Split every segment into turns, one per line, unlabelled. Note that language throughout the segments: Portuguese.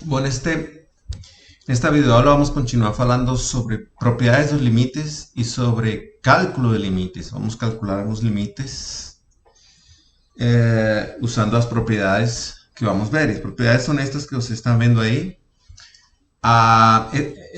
Bom, nesta videoaula vamos continuar falando sobre propriedades dos limites e sobre cálculo de limites. Vamos calcular os limites usando as propriedades que vamos ver. As propriedades são estas que vocês estão vendo aí.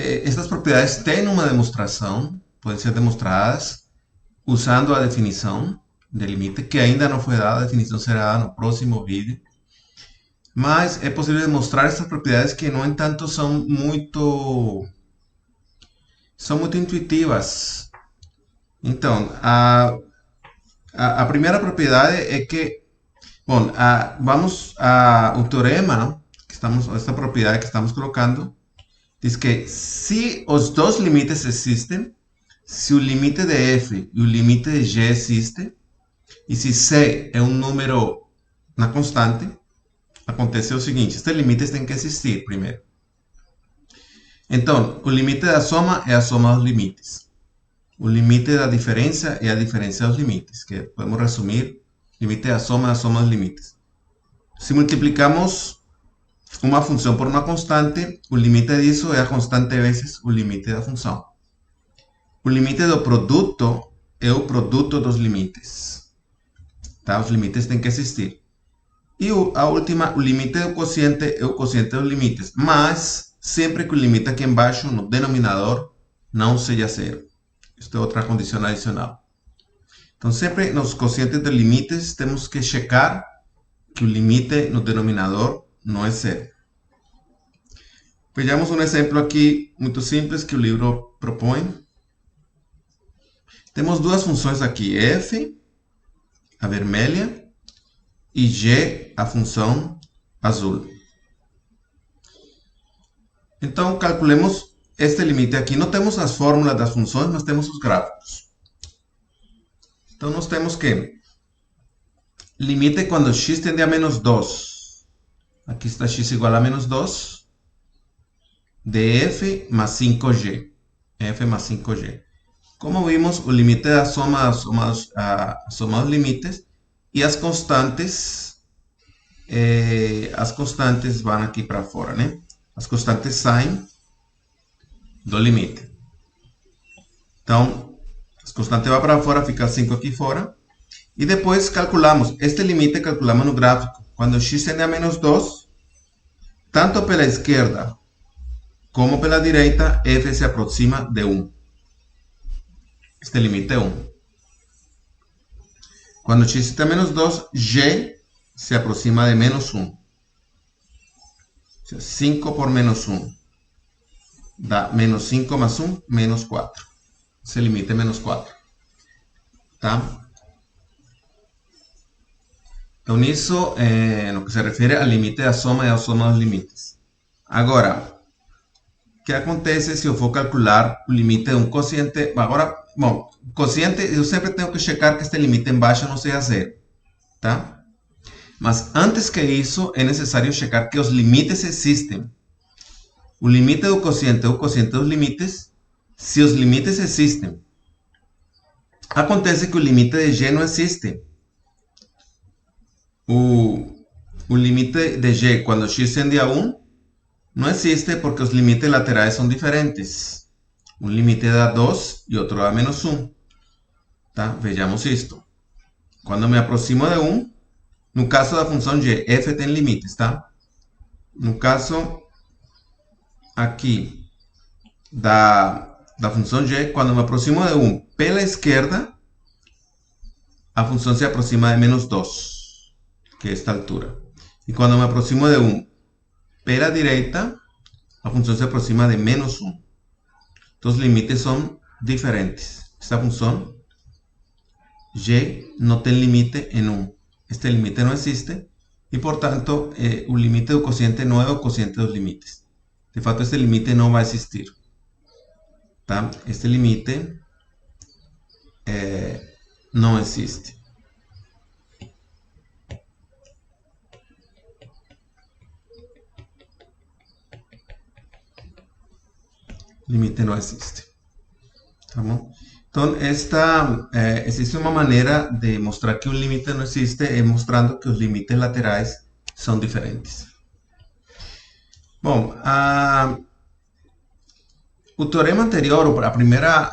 Estas propriedades têm uma demonstração, podem ser demonstradas usando a definição de limite, que ainda não foi dada, a definição será dada no próximo vídeo. Mas é possível demonstrar essas propriedades que, no entanto, são muito intuitivas. Então, a primeira propriedade é que, bom, o teorema esta propriedade que estamos colocando, diz que se os dois limites existem, se o limite de f e o limite de g existe, e se c é um número na constante, acontece o seguinte: estes limites têm que existir primeiro. Então, o limite da soma é a soma dos limites. O limite da diferença é a diferença dos limites, que podemos resumir: limite da soma é a soma dos limites. Se multiplicamos uma função por uma constante, o limite disso é a constante vezes o limite da função. O limite do produto é o produto dos limites. Tá? Os limites têm que existir. E a última, o limite do quociente é o quociente dos limites, mas sempre que o limite aqui embaixo, no denominador, não seja zero. Esta é outra condição adicional. Então, sempre nos quocientes de limites, temos que checar que o limite no denominador não é zero. Vejamos um exemplo aqui muito simples que o livro propõe. Temos duas funções aqui, f, a vermelha, e g, a função azul. Então, calculemos este limite aqui. Não temos as fórmulas das funções, mas temos os gráficos. Então, nós temos que limite quando x tende a menos 2. Aqui está x igual a menos 2 de f mais 5g. f mais 5g. Como vimos, o limite da soma dos limites e as constantes vão aqui para fora, né? As constantes saem do limite. Então, as constantes vão para fora, fica 5 aqui fora. E depois calculamos, este limite calculamos no gráfico. Quando x tende a menos 2, tanto pela esquerda como pela direita, f se aproxima de 1. Este limite é 1. Quando x está a menos 2, g se aproxima de menos 1. O sea, 5 por menos 1 dá menos 5 más 1, menos 4. Esse limite é menos 4. Tá? Então, isso no que se refere ao limite da soma e à soma dos limites. Agora, o que acontece se eu for calcular o limite de um quociente? Agora, bom, quociente, eu sempre tenho que checar que este limite embaixo não seja zero. Tá? Mas antes que isso, é necessário checar que os limites existem. O limite do quociente é o quociente dos limites, se os limites existem. Acontece que o limite de g não existe. O limite de g, quando x tende a 1, não existe porque os limites laterais são diferentes. Um limite dá 2 e outro dá menos 1. Tá? Vejamos isto. Quando me aproximo de 1, no caso da função g, f tem limites, tá? No caso aqui da função g, quando me aproximo de 1 pela esquerda, a função se aproxima de menos 2, que é esta altura. E quando me aproximo de 1 pela direita, a função se aproxima de menos 1. Então, os limites são diferentes. Esta função g não tem limite em 1. Este limite não existe e, portanto, o limite do quociente não é o quociente dos limites. De fato, este limite não vai existir. Tá? Este limite não existe. Limite não existe. Tá bom? Então, existe uma maneira de mostrar que o limite não existe, mostrando que os limites laterais são diferentes. Bom, o teorema anterior, a primeira,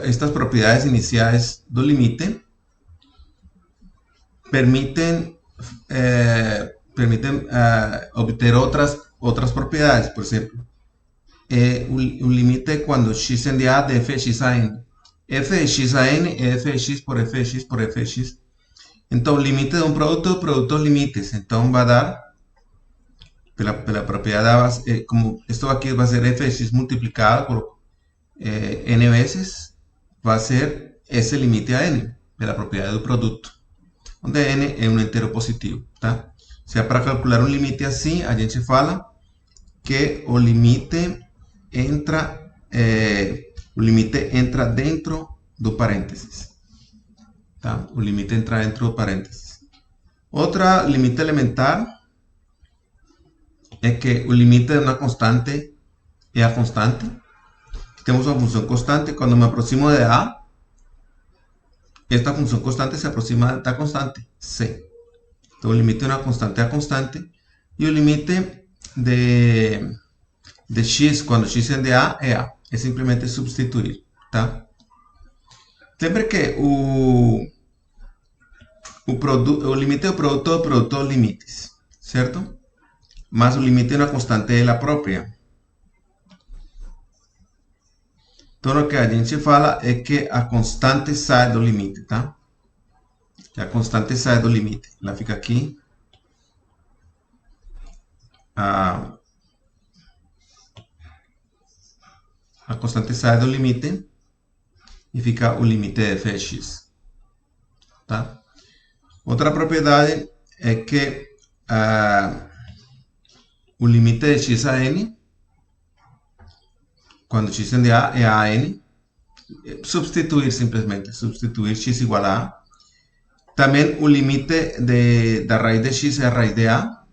estas propriedades iniciais do limite permiten obter otras propiedades. Por ejemplo, un límite cuando x tende a de f de x a n. F de x a n é f de x por f de x por f de x. Então, o limite de um produto limites. Então, vai dar, pela propriedade, como esto aqui vai ser f de x multiplicado por n vezes, vai ser esse limite a n, pela propriedade do produto, onde n é um inteiro positivo, tá? Se é para calcular um limite assim, a gente fala que o limite entra dentro do parênteses, tá? O limite entra dentro do parênteses. Outra limite elementar é que o limite de uma constante é a constante. Temos uma função constante. Quando me aproximo de A, esta função constante se aproxima da constante C. Então, o limite de uma constante é a constante. E o limite de x, quando x tende a, é A. É simplesmente substituir, tá? Lembre que o limite do produto limites, certo? Mas o limite de uma constante é ela própria. Então, o que a gente fala é que a constante sai do limite, tá? Que a constante sai do limite. Ela fica aqui. A constante sai do limite e fica o limite de f de x, tá? Outra propriedade é que o limite de x a n, quando x tende a é a n, substituir simplesmente, substituir x igual a a. Também o limite da raiz de x é a raiz de a.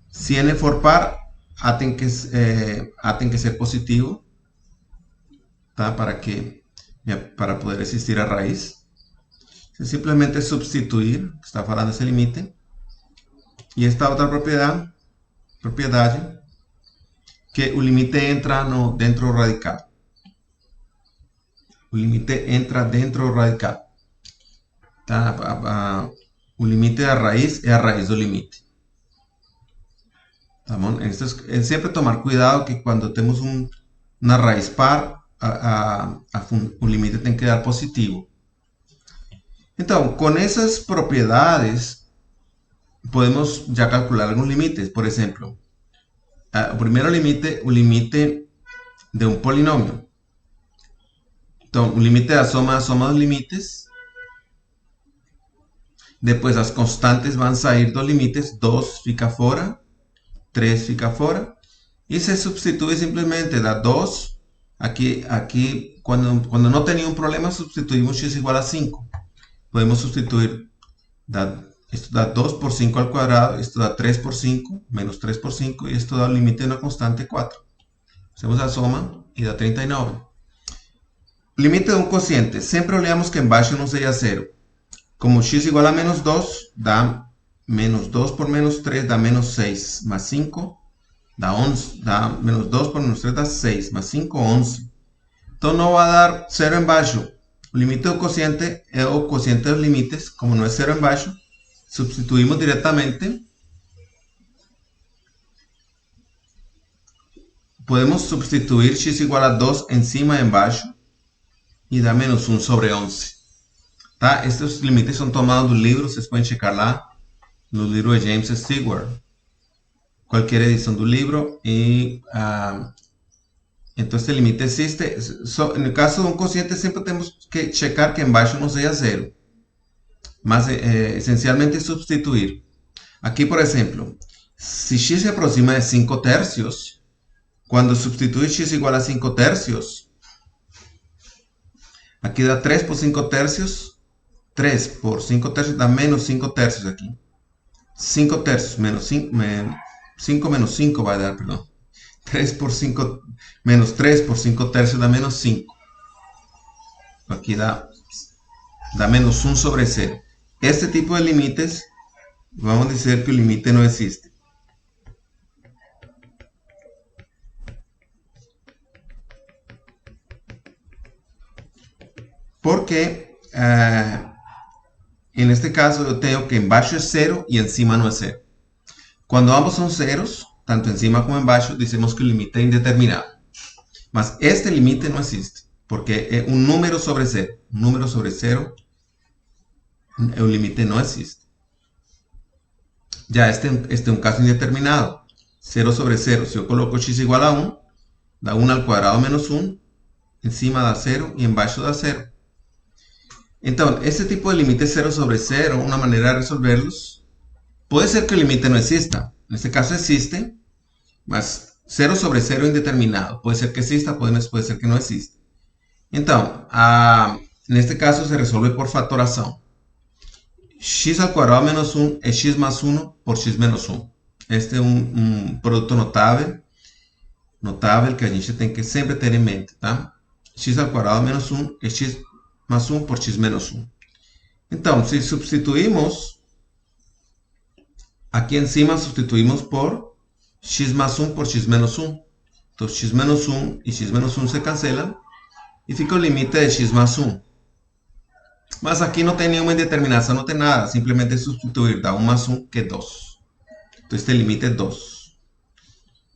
Se n for par, a tem que ser positivo, tá? Para poder existir a raiz. Simplesmente substituir, está falando esse limite. E esta outra propriedade, que o limite entra dentro do radical. O limite entra dentro do radical. Tá? O limite da raiz é a raiz do limite. Tá bom? É sempre tomar cuidado que quando temos uma raiz par, o limite tem que dar positivo. Então, com essas propriedades, podemos já calcular alguns limites. Por exemplo, o primeiro limite, o limite de um polinômio. Então, o limite da soma dos limites. Depois, as constantes vão sair dos limites. 2 fica fora, 3 fica fora. E se substitui simplesmente, dá 2. Aqui quando não tem nenhum problema, substituímos x igual a 5. Podemos substituir, esto da 2 por 5 al cuadrado, esto da 3 por 5, menos 3 por 5, y esto da un límite de una constante 4. Hacemos la soma y da 39. Límite de un cociente. Sempre olhamos que embaixo não seja 0. Como x igual a menos 2, dá menos 2 por menos 3, dá menos 6, más 5, dá 11, dá menos 2 por menos 3, dá 6, más 5, 11. Então não vai dar 0 embaixo. O limite do cociente é o cociente dos limites. Como não é 0 embaixo, substituímos diretamente. Podemos substituir x igual a 2 em cima e embaixo e dá menos 1 sobre 11. Tá? Estes limites são tomados do livro, vocês podem checar lá no livro de James Stewart, qualquer edição do livro. E então este limite existe. No caso de um cociente, sempre temos que checar que embaixo não seja 0. Mas essencialmente substituir. Aqui, por exemplo, se x se aproxima de 5 tercios, quando substituir x igual a 5 tercios, aqui dá 3 por 5 tercios. 3 por 5 tercios dá menos 5 tercios aqui. 5 tercios menos 5, 5 menos 5 vai dar, perdão. 3 por 5, menos 3 por 5 tercios dá menos 5. Aqui dá menos 1 sobre 0. Este tipo de limites, vamos dizer que o limite não existe. porque en este caso yo tengo que embaixo es 0 y encima no es 0. Cuando ambos son ceros, tanto encima como embaixo, decimos que el límite es indeterminado. Mas este límite no existe, porque es un número sobre 0. Un número sobre 0, el límite no existe. Ya este es un caso indeterminado. 0 sobre 0, si yo coloco x igual a 1, da 1 al cuadrado menos 1, encima da 0 y embaixo da 0. Entonces, este tipo de límite 0 sobre 0, una manera de resolverlos, puede ser que el límite no exista. En este caso existe, mas 0 sobre 0 indeterminado. Puede ser que exista, puede ser que no exista. Entonces, en este caso se resuelve por factoração. X al cuadrado menos 1 es x más 1 por x menos 1. Este es un producto notável que a gente tem que sempre ter em mente, tá? X al cuadrado menos 1 es x más 1 por x menos 1. Entonces, si sustituimos, aquí encima sustituimos por x más 1 por x menos 1. Entonces, x menos 1 y x menos 1 se cancelan y fica el límite de x más 1. Mas aquí no tem nenhuma indeterminação, não tem nada. Simplesmente sustituir, da 1 más 1 que 2. Entonces, este límite es 2.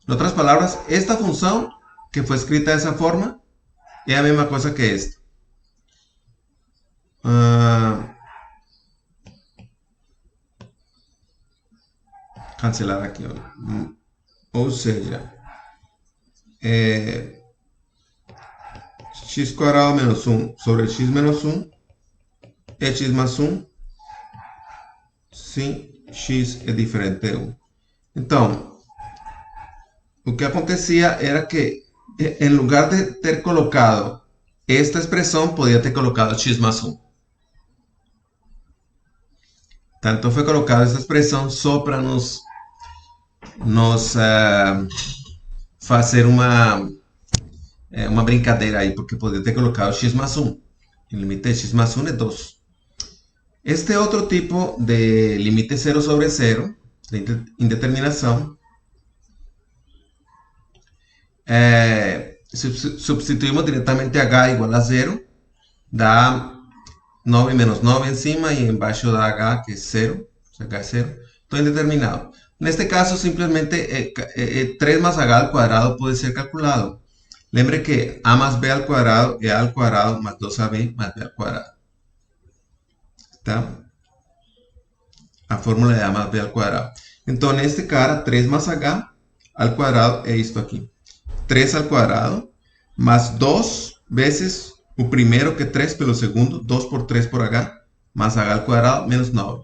En otras palabras, esta función que fue escrita de esa forma es la misma cosa que esta. Cancelar aquí. O sea, x cuadrado menos 1 sobre x menos 1 es x más 1 si x es diferente de 1. Entonces, lo que acontecía era que en lugar de ter colocado esta expresión, podía ter colocado x más 1. Tanto fue colocada esta expresión só para nos fazer uma brincadeira aí, porque poderia ter colocado x más 1. El límite de x más 1 es 2. Este otro tipo de límite 0 sobre 0, de indeterminación, sustituimos directamente h igual a 0, da 9 menos 9 encima y embaixo da h que es 0, o sea, h es 0, todo indeterminado. En este caso simplemente 3 más h al cuadrado puede ser calculado. Lembre que a más b al cuadrado es a al cuadrado más 2ab más b al cuadrado. ¿Está? La fórmula de a más b al cuadrado. Entonces, este cara, 3 más h al cuadrado es esto aquí. 3 al cuadrado más 2 veces o primero que 3 pelo segundo, 2 por 3 por h, más h al cuadrado menos 9.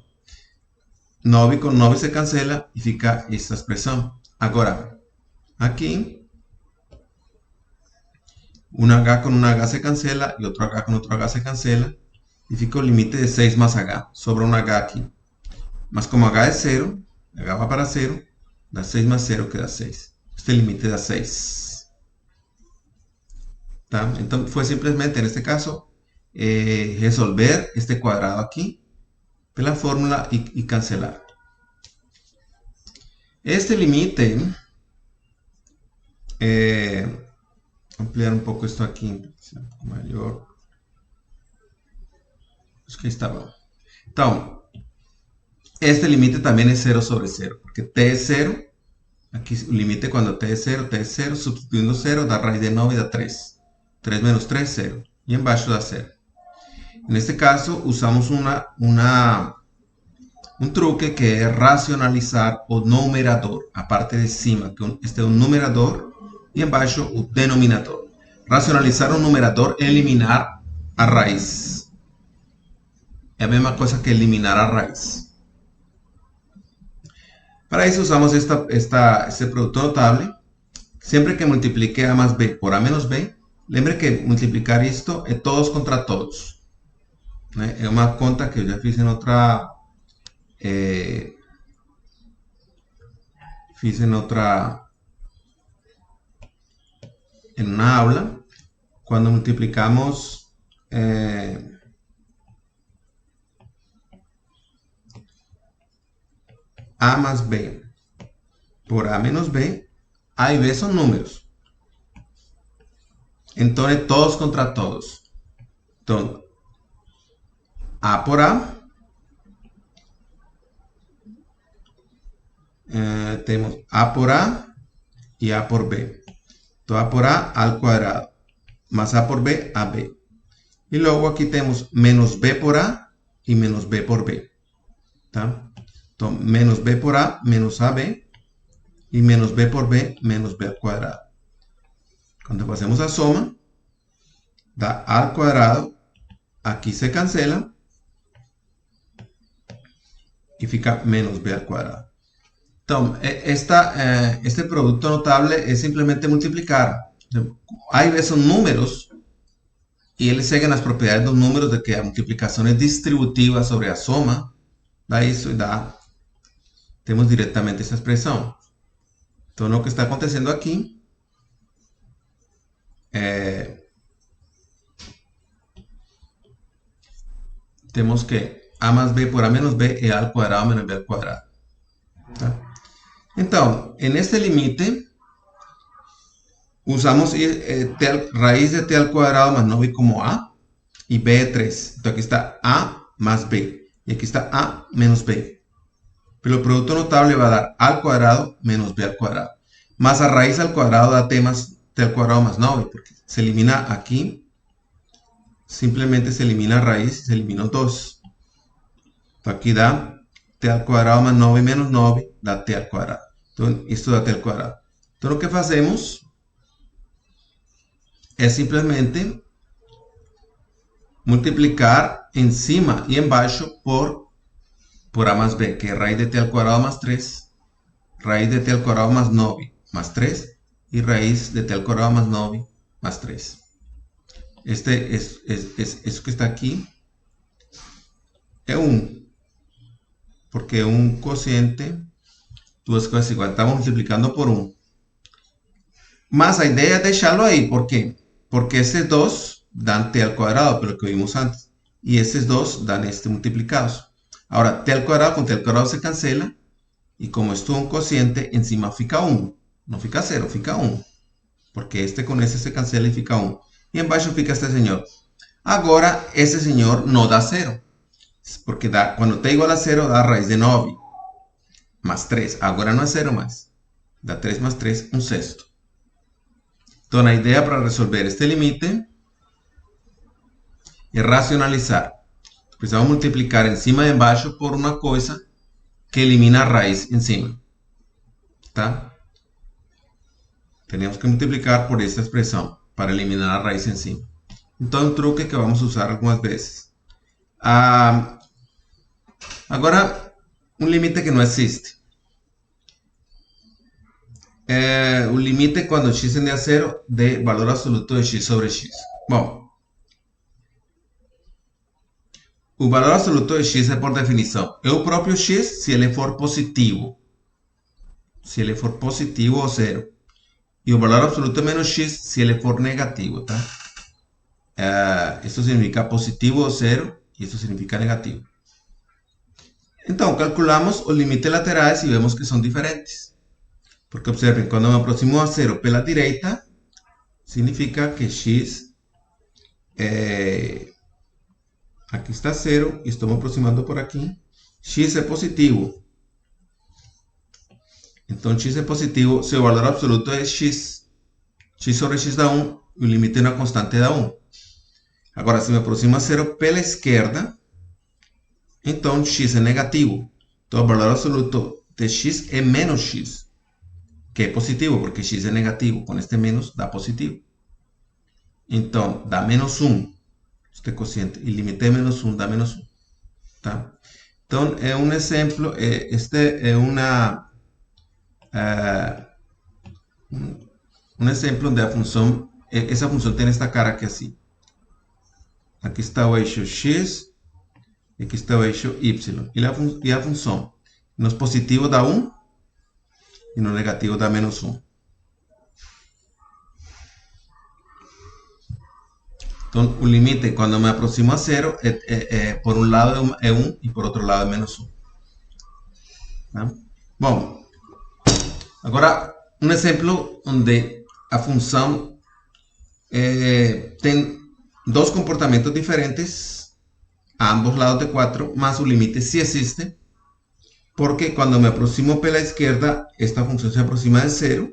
9 con 9 se cancela y fica esta expresión. Ahora, aquí, una h con una h se cancela y otro h con otro h se cancela. Y fica el límite de 6 más h. Sobra una h aquí. Mas como h es 0, h va para 0, da 6 más 0 que da 6. Este límite da 6. ¿Tá? Entonces fue simplemente en este caso resolver este cuadrado aquí de la fórmula y cancelar. Este límite, ampliar un poco esto aquí, mayor. Es que está bom. Entonces, este límite también es 0 sobre 0, porque t es 0. Aquí el límite cuando t es 0, sustituyendo 0 da raíz de 9 y da 3. 3 menos 3, 0. Y embaixo da 0. En este caso, usamos un truque que es racionalizar o numerador, a parte de cima, que este es un numerador, y embaixo o denominador. Racionalizar un numerador es eliminar a raíz. Es la misma cosa que eliminar a raíz. Para eso usamos este producto notable. Siempre que multiplique a más b por a menos b, lembre que multiplicar esto es todos contra todos. Es una conta que yo ya fiz en otra... en una aula, cuando multiplicamos a más b por a menos b, a y b son números. Entonces, todos contra todos. Entonces, A por A. Tenemos A por A y A por B. Todo A por A al cuadrado. Más A por B, AB. Y luego aquí tenemos menos B por A y menos B por B. ¿Tá? Entonces, menos B por A, menos AB. Y menos B por B, menos B al cuadrado. Cuando pasemos a suma, da A al cuadrado. Aquí se cancela. Y fica menos B al cuadrado. Entonces, este producto notable es simplemente multiplicar. Hay veces números y eles seguem as propriedades dos números de que a multiplicação é distributiva sobre a soma. Dá isso e dá. Temos diretamente essa expressão. Então, o que está acontecendo aqui temos que A mais B por A menos B é A ao quadrado menos B ao quadrado. Tá? Então, neste limite, usamos raíz de t al cuadrado más 9 como A y B es 3. Entonces aquí está A más B y aquí está A menos B. Pero el producto notable va a dar A al cuadrado menos B al cuadrado. Más a raíz al cuadrado da t al cuadrado más 9 porque se elimina aquí. Simplemente se elimina raíz y se elimina 2. Entonces aquí da t al cuadrado más 9 menos 9 da t al cuadrado. Entonces esto da t al cuadrado. Entonces lo que hacemos es simplemente multiplicar encima y embaixo por A más B, que es raíz de t al cuadrado más 3, raíz de t al cuadrado más 9 más 3 y raíz de t al cuadrado más 9 más 3. Este es eso que está aquí. Es 1. Porque un cociente, duas coisas iguais. Estamos multiplicando por 1. Mas a ideia é deixá-lo aí. ¿Por quê? Porque esses 2 dan t al cuadrado, pelo que vimos antes. Y estos 2 dan multiplicados. Ahora, t al cuadrado con t al cuadrado se cancela. Y como esto es un cociente, encima fica 1. No fica 0, fica 1. Porque este con ese se cancela y fica 1. Y en baixo fica este señor. Ahora, ese señor no da 0. Porque cuando t igual a 0, da raíz de 9. Más 3. Ahora no es 0 más. Da 3 más 3, un sexto. Entonces, la idea para resolver este límite es racionalizar. Precisamos multiplicar encima y embaixo por una cosa que elimina raíz encima. ¿Tá? Tenemos que multiplicar por esta expresión para eliminar la raíz encima. Entonces, un truque que vamos a usar algunas veces. Agora, un límite que no existe. O limite quando x tende a 0 de valor absoluto de x sobre x. Bom, o valor absoluto de x é por definição é o próprio x se ele for positivo. Se ele for positivo ou 0. E o valor absoluto é menos x se ele for negativo, tá? Isso significa positivo ou 0 e isso significa negativo. Então, calculamos os limites laterais e vemos que são diferentes. Porque observen, quando me aproximo a 0 pela direita, significa que x, aqui está 0, e estou me aproximando por aqui, x é positivo. Então, x é positivo, seu valor absoluto é x. X sobre x dá 1, e o limite na constante dá 1. Agora, se me aproximo a 0 pela esquerda, então x é negativo. Então, o valor absoluto de x é menos x. Que é positivo, porque x é negativo. Com este menos, dá positivo. Então, dá menos 1. Este cociente. E limite de menos 1 dá menos 1. Tá? Então, é um exemplo. Este é um exemplo onde a função... Essa função tem esta cara aqui assim. Aqui está o eixo x. E aqui está o eixo y. E a função. Nos positivos dá 1. E no negativo dá menos 1. Então, o limite, quando me aproximo a 0, por um lado é 1 e por outro lado é menos 1. Tá? Bom, agora, um exemplo onde a função tem dois comportamentos diferentes a ambos lados de 4, más un límite sí existe, porque cuando me aproximo P a la izquierda, esta función se aproxima de 0,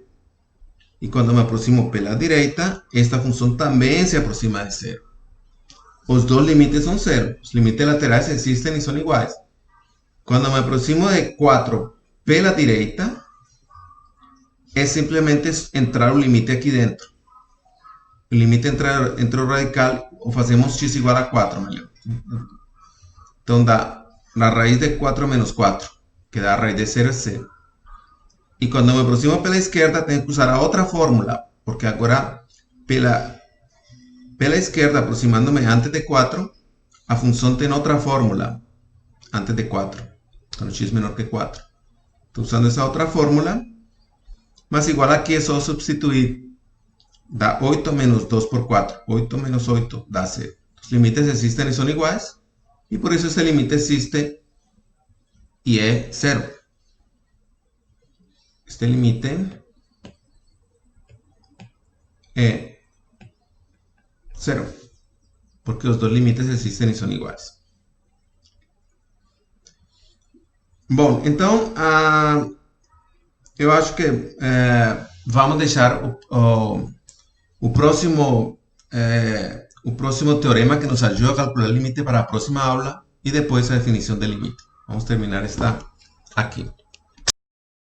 y cuando me aproximo P a la derecha, esta función también se aproxima de 0. Los dos límites son 0, los límites laterales existen y son iguales. Cuando me aproximo de 4 P a la derecha, es simplemente entrar un límite aquí dentro. El límite entre el radical, o hacemos x igual a 4, entonces da la raíz de 4 menos 4, que da raíz de 0 es 0. Y cuando me aproximo P a la izquierda, tengo que usar a otra fórmula, porque ahora P a la izquierda, aproximándome antes de 4, a función tiene otra fórmula, antes de 4, cuando x es menor que 4. Estoy usando esa otra fórmula, más igual aquí es solo sustituir. Da 8 menos 2 por 4. 8 menos 8 da 0. Los límites existen y son iguales. Y por eso este límite existe y es 0. Este límite es 0. Porque los dos límites existen y son iguales. Bom, então eu acho que vamos deixar o próximo teorema que nos ayuda a calcular el límite para la próxima aula y después la definición del límite. Vamos a terminar esta aquí.